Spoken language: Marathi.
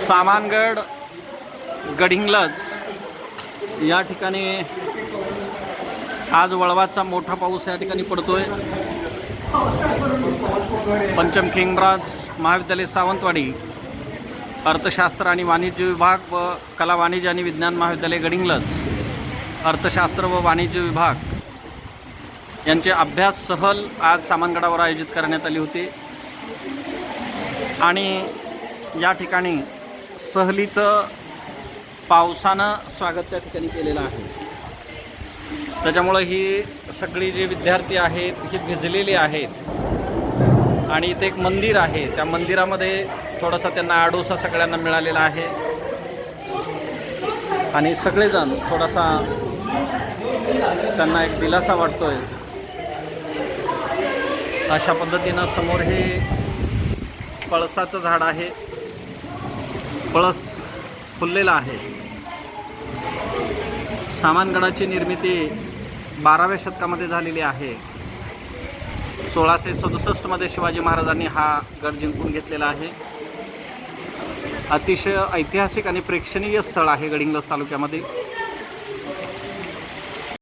सामानगड गडिंग्लज या ठिकाणी आज वळवाचा मोठा पाऊस या ठिकाणी पडतोय। पंचम खिंगराज महाविद्यालय सावंतवाडी, अर्थशास्त्र आणि वाणिज्य विभाग व कला वाणिज्य आणि विज्ञान महाविद्यालय गडिंग्लज, अर्थशास्त्र व वाणिज्य विभाग यांचे अभ्यास सहल आज सामानगडावर आयोजित करण्यात आली होती आणि या ठिकाणी सहलीचं पावसानं स्वागत त्या ठिकाणी केलेलं आहे। त्याच्यामुळे ही सगळी जे विद्यार्थी आहेत ही भिजलेली आहेत आणि इथे एक मंदिर आहे, त्या मंदिरामध्ये थोडासा त्यांना आडोसा सगळ्यांना मिळालेला आहे आणि सगळेजण थोडासा त्यांना एक दिलासा वाटतोय। अशा पद्धतीनं समोर हे पळसाचं झाड आहे, पळस फुललेला आहे। सामानगडाची निर्मिती 12व्या शतकामध्ये झालेली आहे। 1667 मध्ये शिवाजी महाराजांनी हा गड जिंकून घेतलेला आहे। अतिशय ऐतिहासिक आणि प्रेक्षणीय स्थळ आहे गडिंग्लज तालुक्यामध्ये।